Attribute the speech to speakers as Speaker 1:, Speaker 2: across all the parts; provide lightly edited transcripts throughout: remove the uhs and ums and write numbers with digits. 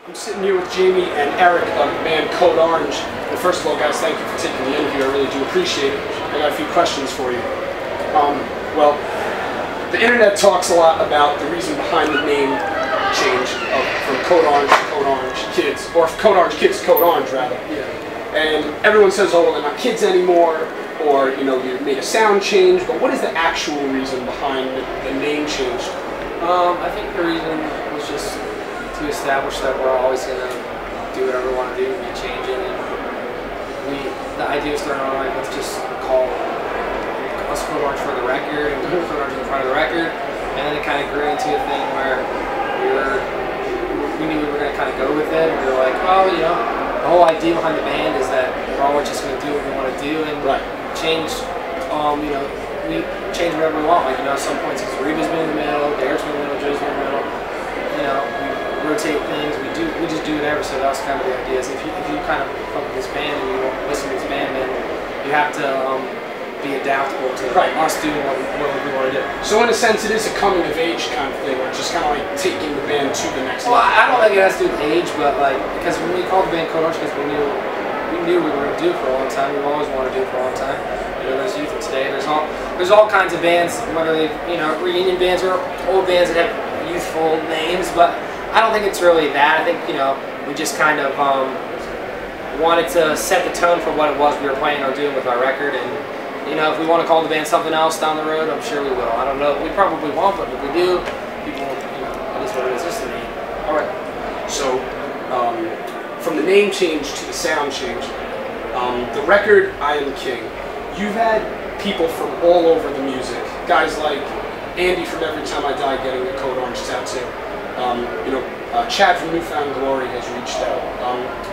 Speaker 1: I'm sitting here with Jamie and Eric of the band Code Orange. And first of all, guys, thank you for taking the interview. I really do appreciate it. I got a few questions for you. Well, the internet talks a lot about the reason behind the name change from Code Orange to Code Orange Kids, or Code Orange Kids to Code Orange, rather. Yeah. And everyone says, oh, well, they're not kids anymore, or, you know, you made a sound change. But what is the actual reason behind the name change?
Speaker 2: I think the reason was just to establish that we're always going to do whatever we want to do and be changing. And the idea was thrown out, like, let's just call us Code Orange for the record and Code Orange in front of the record. And then it kind of grew into a thing where we knew we were going to kind of go with it. And we were like, well, you know, the whole idea behind the band is that we're always just going to do what we want to do and change, you know, we change whatever we want. Like, you know, at some points Reba's been in the middle, Derek's been in the middle, Joe's been in the middle. You know, we rotate things, we just do whatever. So that's kind of the idea. Is if you kind of fuck with this band and you listen to this band, then you have to be adaptable to us doing what we want to do. So in a sense, it is a coming of age kind of thing, or just kind of like taking the band to the next level. Well, I don't think it has to do with age, but like, because when we called the band Code Orange, because we knew we were going to do it for a long time. We've always wanted to do it for a long time. You know, there's youth of today. There's all kinds of bands, whether they, you know, reunion bands or old bands that have youthful names, but I don't think it's really that. I think, you know, we just kind of wanted to set the tone for what it was we were planning on doing with our record, and, you know, if we want to call the band something else down the road, I'm sure we will. I don't know. We probably won't, but if we do, people, you know, it is what it is. It's the name.
Speaker 1: All right. So, from the name change to the sound change, the record I Am King, you've had people from all over the music. Guys like Andy from Every Time I Die getting a Code Orange tattoo. You know, Chad from New Found Glory has reached out.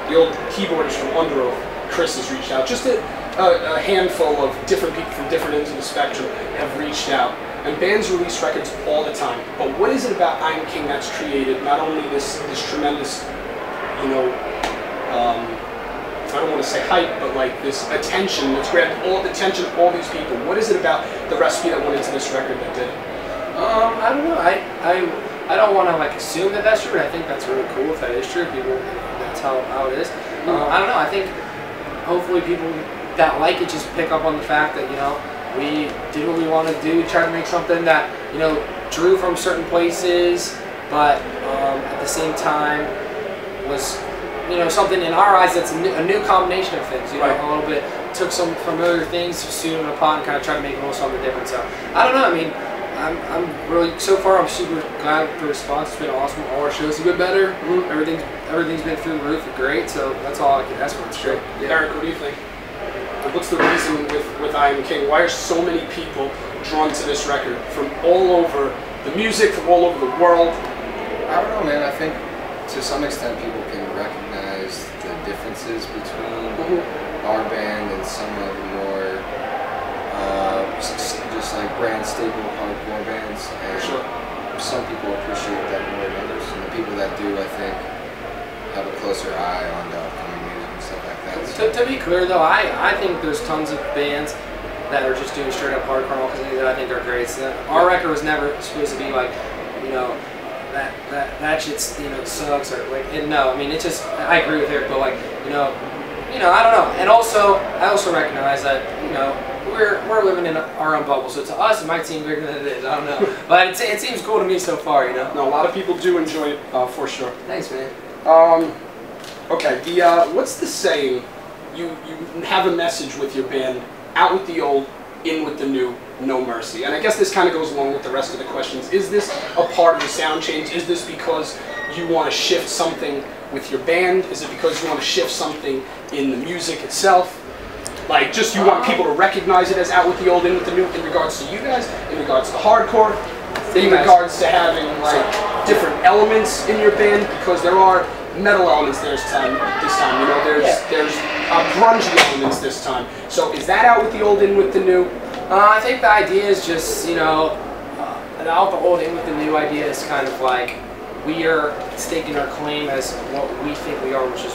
Speaker 1: The old keyboardist from Under Oath, Chris, has reached out. Just a handful of different people from different ends of the spectrum have reached out. And bands release records all the time. But what is it about I Am King that's created not only this tremendous, you know, I don't want to say hype, but like this attention that's grabbed all the attention of all these people. What is it about the recipe that went into this record that did it?
Speaker 2: I don't know. I don't want to like assume that that's true, but I think that's really cool if that is true. People, that's how it is. I don't know. I think hopefully people that like it just pick up on the fact that, you know, we did what we wanted to do. We tried to make something that, you know, drew from certain places, but at the same time was, you know, something in our eyes that's a new combination of things. You know, a little bit took some familiar things, stewed them in a pot, and kind of tried to make a little something different. So I don't know. I mean, I'm really, so far I'm super glad for the response. It's been awesome. All our shows have been better. Everything's been through the roof. Great. So that's all I can ask for. It's great.
Speaker 1: Yeah. Eric, what do you think? What's the reason with I Am King? Why are so many people drawn to this record from all over the music, from all over the world?
Speaker 3: I don't know, man. I think to some extent people can recognize the differences between our band and some of the more just like brand staple hardcore bands, and some people appreciate that more than others, and the people that do, I think, have a closer eye on the upcoming music and stuff like that. So.
Speaker 2: To be clear though, I think there's tons of bands that are just doing straight up hardcore rock that I think are great. So our record was never supposed to be like, you know, that shit's, you know, sucks, or like, no, I mean, it's just, I agree with Eric, but like, you know, I don't know. And also, I also recognize that, you know, we're living in our own bubble, so to us it might seem bigger than it is. I don't know, but it seems cool to me so far, you know.
Speaker 1: No, a lot of people do enjoy it for sure.
Speaker 2: Thanks, man.
Speaker 1: Okay, what's the saying? You have a message with your band: out with the old, in with the new, no mercy. And I guess this kind of goes along with the rest of the questions. Is this a part of the sound change? Is this because you want to shift something with your band? Is it because you want to shift something in the music itself? Like, just you want people to recognize it as out with the old, in with the new, in regards to you guys, in regards to hardcore, in regards to having like different elements in your band, because there are metal elements this time. You know, there's grungy elements this time. So is that out with the old, in with the new?
Speaker 2: I think the idea is just, you know, out the old, in with the new idea is kind of like we are staking our claim as what we think we are, which is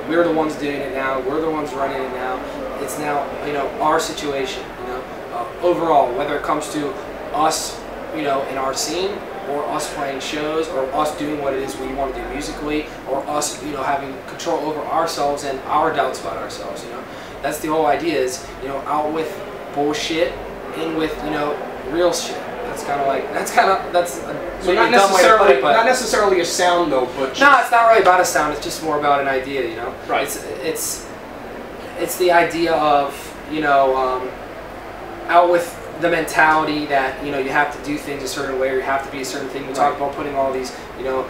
Speaker 2: we're the ones doing it now. We're the ones running it now. It's now, you know, our situation. You know, overall, whether it comes to us, you know, in our scene, or us playing shows, or us doing what it is we want to do musically, or us, you know, having control over ourselves and our doubts about ourselves. You know, that's the whole idea. Is, you know, out with bullshit, in with, you know, real shit. That's kind of like, that's
Speaker 1: so not necessarily, not necessarily a sound though, but just...
Speaker 2: No, it's not really about a sound. It's just more about an idea, you know.
Speaker 1: Right.
Speaker 2: It's the idea of, you know, out with the mentality that, you know, you have to do things a certain way, or you have to be a certain thing. We talk about putting all these, you know,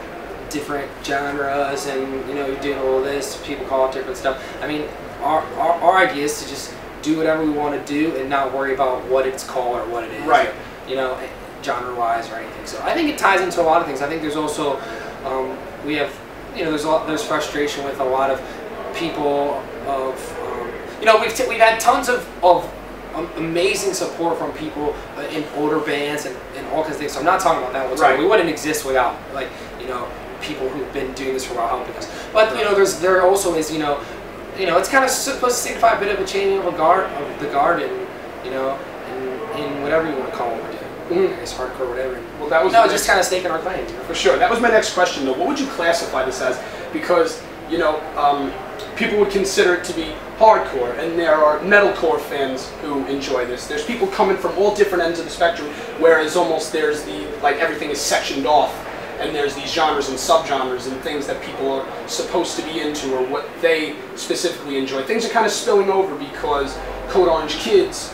Speaker 2: different genres, and, you know, you're doing all this. People call it different stuff. I mean, our idea is to just do whatever we want to do and not worry about what it's called or what it is.
Speaker 1: Right.
Speaker 2: Or, you know, genre-wise or anything. So I think it ties into a lot of things. I think there's also, we have, you know, there's frustration with a lot of people of, you know, we've had tons of amazing support from people in older bands and all kinds of things. So I'm not talking about that whatsoever. Right. We wouldn't exist without, like, you know, people who've been doing this for a while helping us. But, you know, there also is, you know, it's kind of supposed to signify a bit of a changing of the guard, and, you know, in whatever you want to call what we're doing. I guess hardcore, whatever.
Speaker 1: Well, that was
Speaker 2: just kind of staking our claim. You know?
Speaker 1: For sure. That was my next question, though. What would you classify this as? Because, you know, people would consider it to be hardcore, and there are metalcore fans who enjoy this. There's people coming from all different ends of the spectrum, whereas almost there's the, like, everything is sectioned off, and there's these genres and subgenres and things that people are supposed to be into, or what they specifically enjoy. Things are kind of spilling over because Code Orange Kids,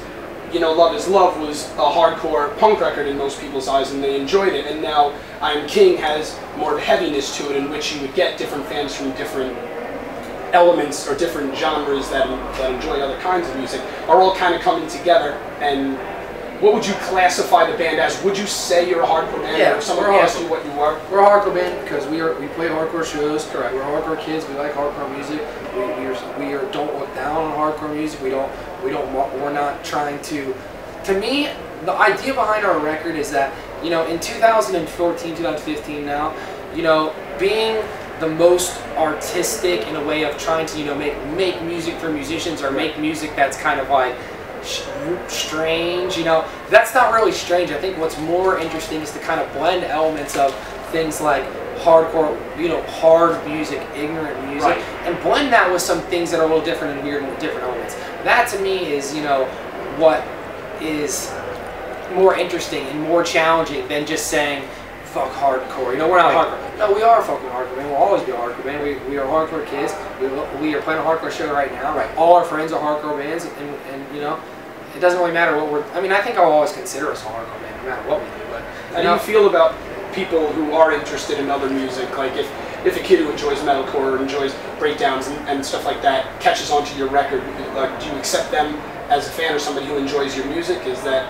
Speaker 1: you know, Love Is Love was a hardcore punk record in most people's eyes, and they enjoyed it. And now I Am King has more of a heaviness to it, in which you would get different fans from different elements or different genres that enjoy other kinds of music, are all kind of coming together. And what would you classify the band as? Would you say you're a hardcore band?
Speaker 2: Yeah,
Speaker 1: if someone asked you what you are?
Speaker 2: We're a hardcore band because we play hardcore shows. Correct. We're hardcore kids. We like hardcore music. We don't look down on hardcore music. We're not trying to. To me, the idea behind our record is that, you know, in 2014, 2015 now, you know, being the most artistic in a way of trying to, you know, make music for musicians, or make music that's kind of like strange, you know, that's not really strange. I think what's more interesting is to kind of blend elements of things like hardcore, you know, hard music, ignorant music,
Speaker 1: right,
Speaker 2: and blend that with some things that are a little different and weird and different elements. That to me is, you know, what is more interesting and more challenging than just saying fuck hardcore. You know, we're not hardcore. No, we are a fucking hardcore band. We'll always be a hardcore band. We are hardcore kids. We are playing a hardcore show right now. Right. All our friends are hardcore bands, and you know, it doesn't really matter what we're. I mean, I think I'll always consider us a hardcore band, no matter what we do. But
Speaker 1: how do you feel about people who are interested in other music? Like if a kid who enjoys metalcore or enjoys breakdowns and stuff like that catches onto your record, do you accept them as a fan or somebody who enjoys your music? Is that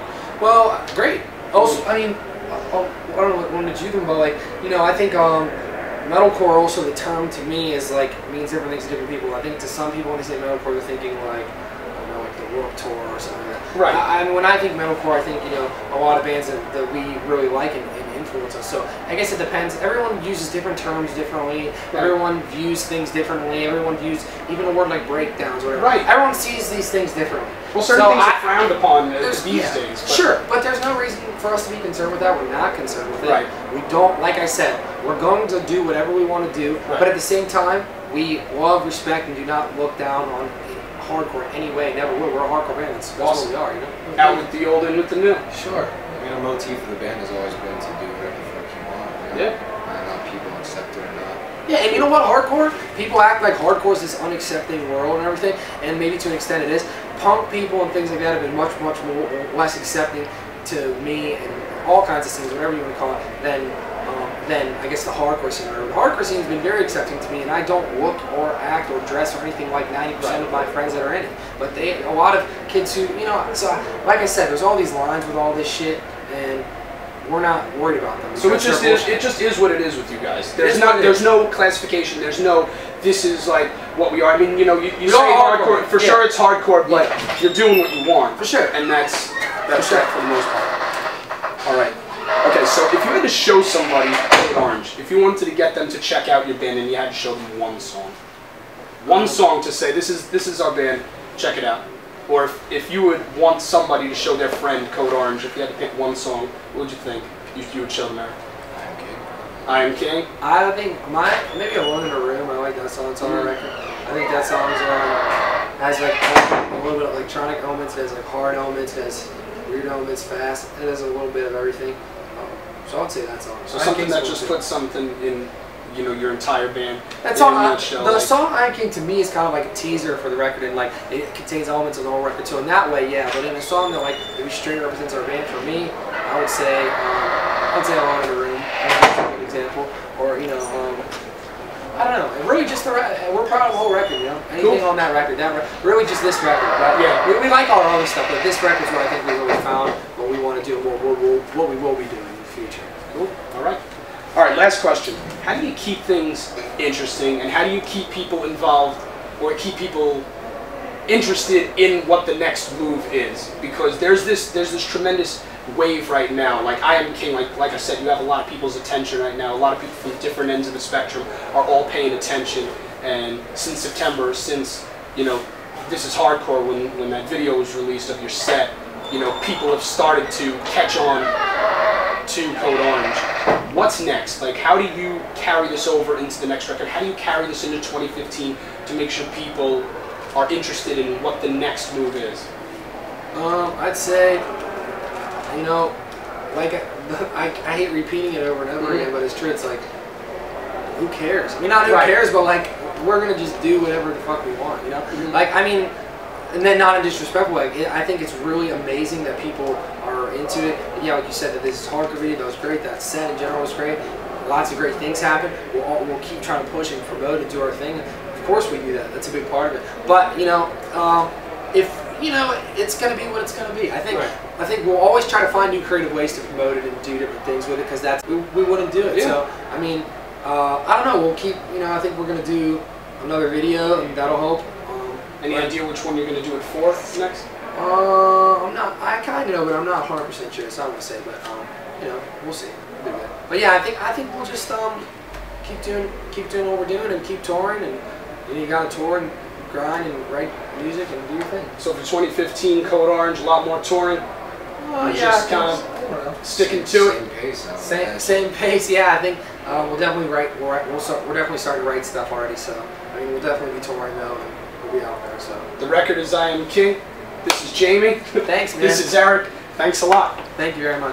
Speaker 2: great? Also, I mean, I don't know when did you think, but like, you know, I think metalcore also, the term to me is like means different things to different people. I think to some people when they say metalcore, they're thinking like, I don't know, like the Warped Tour or something like that.
Speaker 1: Right.
Speaker 2: I mean, when I think metalcore, I think, you know, a lot of bands that we really like and influence us. So I guess it depends. Everyone uses different terms differently. Right. Everyone views things differently. Everyone views even a word like breakdowns or whatever.
Speaker 1: Right.
Speaker 2: Everyone sees these things differently.
Speaker 1: Well, certain things are frowned upon these days. But
Speaker 2: sure, but there's no reason for us to be concerned with that. We're not concerned with it.
Speaker 1: Right.
Speaker 2: We don't, like I said, we're going to do whatever we want to do,
Speaker 1: right,
Speaker 2: but at the same time, we love, respect, and do not look down on hardcore in any way. Never will. We're a hardcore band. That's
Speaker 1: awesome.
Speaker 2: what we are, you know?
Speaker 1: Out with the old, in with the new.
Speaker 3: Sure. I mean, a motif of the band has always been to do whatever the fuck you want. You know?
Speaker 1: Yeah.
Speaker 3: And not people accept it or not.
Speaker 2: Yeah, and you know what? Hardcore, people act like hardcore is this unaccepting world and everything, and maybe to an extent it is. Punk people and things like that have been much more less accepting to me and all kinds of things, whatever you want to call it, than I guess the hardcore scene. The hardcore scene has been very accepting to me, and I don't look or act or dress or anything like 90% of my friends that are in it. But a lot of kids who, you know, so like I said, there's all these lines with all this shit, and we're not worried about them.
Speaker 1: So it just is what it is with you guys. There's no classification. There's no, this is like what we are. I mean, you know, you say hardcore, for sure it's hardcore, but you're doing what you want.
Speaker 2: For sure.
Speaker 1: And that's right for the most part. All right. Okay, so if you had to show somebody Code Orange, if you wanted to get them to check out your band and you had to show them one song to say, this is our band, check it out. Or if you would want somebody to show their friend Code Orange, if you had to pick one song, what would you think you would show them, Eric? I Am King.
Speaker 2: I think maybe Alone in a Room. I like that song. It's on our record. I think that song has like a little bit of electronic elements. It has like hard elements. It has weird elements, fast. It has a little bit of everything. So I'd say that song.
Speaker 1: So something that just puts something in, you know, your entire band.
Speaker 2: That song, the song I Am King to me is kind of like a teaser for the record, and like it contains elements of the whole record. So in that way, yeah. But in a song that like maybe straight represents our band, for me, I would say Alone in a Room. That's a good example. Or you know, I don't know. Really, just we're proud of the whole record. You know, anything on that record. Really just this record. But
Speaker 1: yeah,
Speaker 2: we like all our other stuff, but this record is what I think we really found what we want to do, and what we will be doing in the future.
Speaker 1: Cool. All right. All right, last question. How do you keep things interesting, and how do you keep people involved or keep people interested in what the next move is? Because there's this tremendous wave right now. Like I Am King, like I said, you have a lot of people's attention right now. A lot of people from different ends of the spectrum are all paying attention. And since September, since, you know, This Is Hardcore, when that video was released of your set, you know, people have started to catch on to Code Orange. What's next? Like, how do you carry this over into the next record? How do you carry this into 2015 to make sure people are interested in what the next move is?
Speaker 2: I'd say, you know, like I hate repeating it over and over again, but it's true. It's like, who cares? I mean, not who cares, but like, we're gonna just do whatever the fuck we want, you know? Like, I mean, and then not in a disrespectful way. I think it's really amazing that people are into it. And yeah, like you said, that This Is Hardcore video, that was great. That set in general was great. Lots of great things happen. We'll keep trying to push and promote and do our thing. Of course we do that. That's a big part of it. But you know, if you know, it's gonna be what it's gonna be. I think we'll always try to find new creative ways to promote it and do different things with it, because that's we wouldn't do it. Yeah. So I mean, I don't know. We'll keep. You know, I think we're gonna do another video, and that'll help.
Speaker 1: Any idea which one you're going to do it for next?
Speaker 2: I'm not. I kind of know, but I'm not 100% sure. So I'm gonna say, but you know, we'll see. We'll do good. But yeah, I think we'll just keep doing what we're doing and keep touring, and you gotta tour and grind and write music and do your thing.
Speaker 1: So for 2015, Code Orange, a lot more touring.
Speaker 2: Yeah,
Speaker 1: just kind of sticking to it.
Speaker 2: Same pace. Yeah, I think we'll definitely write. We're definitely starting to write stuff already. So I mean, we'll definitely be touring though. And we'll be out there. So
Speaker 1: the record is I Am King. This is Jamie.
Speaker 2: Thanks, man.
Speaker 1: This is Eric. Thanks a lot.
Speaker 2: Thank you very much.